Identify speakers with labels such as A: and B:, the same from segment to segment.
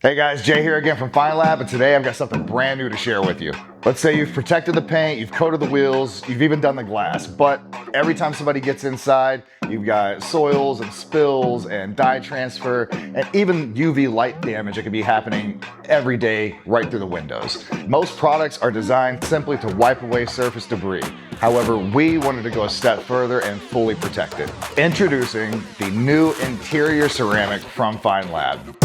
A: Hey guys, Jay here again from FEYNLAB, and today I've got something brand new to share with you. Let's say you've protected the paint, you've coated the wheels, you've even done the glass, but every time somebody gets inside, you've got soils and spills and dye transfer and even UV light damage that could be happening every day right through the windows. Most products are designed simply to wipe away surface debris. However, we wanted to go a step further and fully protect it. Introducing the new interior ceramic from FEYNLAB.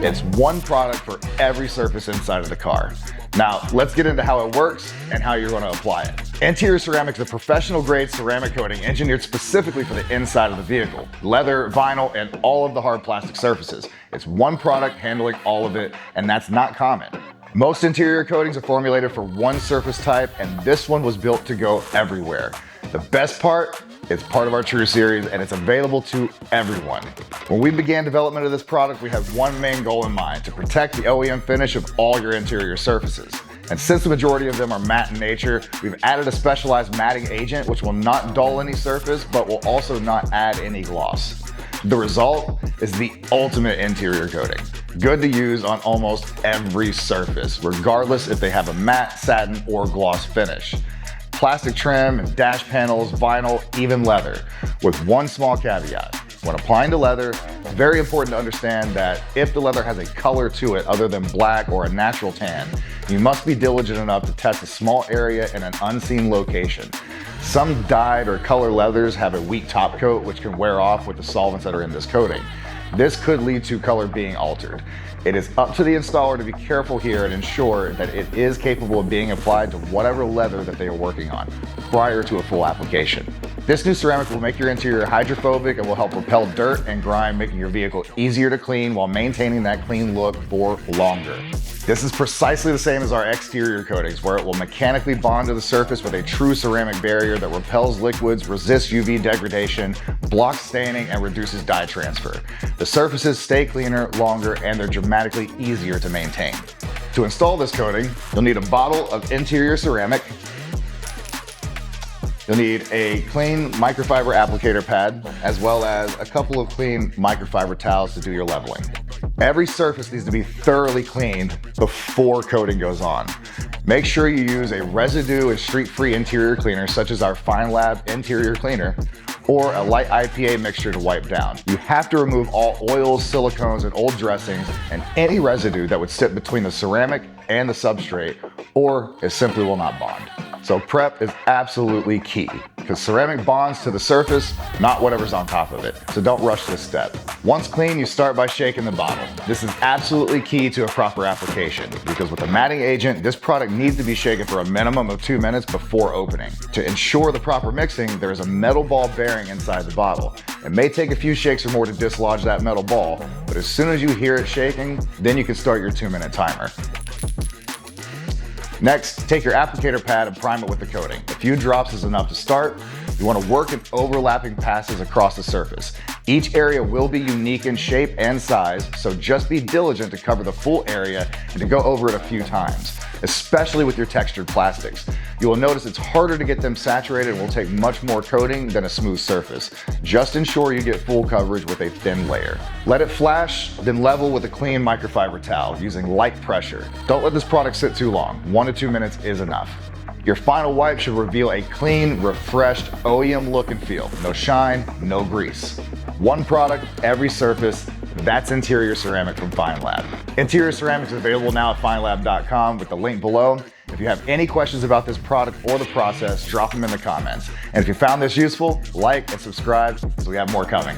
A: It's one product for every surface inside of the car. Now, let's get into how it works and how you're going to apply it. Interior ceramic is a professional grade ceramic coating engineered specifically for the inside of the vehicle. Leather, vinyl, and all of the hard plastic surfaces. It's one product handling all of it, and that's not common. Most interior coatings are formulated for one surface type, and this one was built to go everywhere. The best part, it's part of our True Series and it's available to everyone. When we began development of this product, we had one main goal in mind: to protect the OEM finish of all your interior surfaces. And since the majority of them are matte in nature, we've added a specialized matting agent which will not dull any surface, but will also not add any gloss. The result is the ultimate interior coating. Good to use on almost every surface, regardless if they have a matte, satin, or gloss finish. Plastic trim and dash panels, vinyl, even leather, with one small caveat. When applying to leather, it's very important to understand that if the leather has a color to it other than black or a natural tan, you must be diligent enough to test a small area in an unseen location. Some dyed or color leathers have a weak top coat which can wear off with the solvents that are in this coating. This could lead to color being altered. It is up to the installer to be careful here and ensure that it is capable of being applied to whatever leather that they are working on prior to a full application. This new ceramic will make your interior hydrophobic and will help repel dirt and grime, making your vehicle easier to clean while maintaining that clean look for longer. This is precisely the same as our exterior coatings, where it will mechanically bond to the surface with a true ceramic barrier that repels liquids, resists UV degradation, blocks staining, and reduces dye transfer. The surfaces stay cleaner longer and they're dramatically easier to maintain. To install this coating, you'll need a bottle of interior ceramic. You'll need a clean microfiber applicator pad, as well as a couple of clean microfiber towels to do your leveling. Every surface needs to be thoroughly cleaned before coating goes on. Make sure you use a residue and streak-free interior cleaner such as our FEYNLAB interior cleaner, or a light IPA mixture to wipe down. You have to remove all oils, silicones, and old dressings and any residue that would sit between the ceramic and the substrate, or it simply will not bond. So prep is absolutely key, because ceramic bonds to the surface, not whatever's on top of it. So don't rush this step. Once clean, you start by shaking the bottle. This is absolutely key to a proper application, because with a matting agent, this product needs to be shaken for a minimum of 2 minutes before opening. To ensure the proper mixing, there is a metal ball bearing inside the bottle. It may take a few shakes or more to dislodge that metal ball, but as soon as you hear it shaking, then you can start your 2-minute timer. Next, take your applicator pad and prime it with the coating. A few drops is enough to start. You want to work in overlapping passes across the surface. Each area will be unique in shape and size, so just be diligent to cover the full area and to go over it a few times, especially with your textured plastics. You will notice it's harder to get them saturated and will take much more coating than a smooth surface. Just ensure you get full coverage with a thin layer. Let it flash, then level with a clean microfiber towel using light pressure. Don't let this product sit too long. 1 to 2 minutes is enough. Your final wipe should reveal a clean, refreshed OEM look and feel. No shine, no grease. One product, every surface. That's interior ceramic from FEYNLAB. Interior ceramic is available now at FEYNLAB.com with the link below. If you have any questions about this product or the process, drop them in the comments. And if you found this useful, like and subscribe, because we have more coming.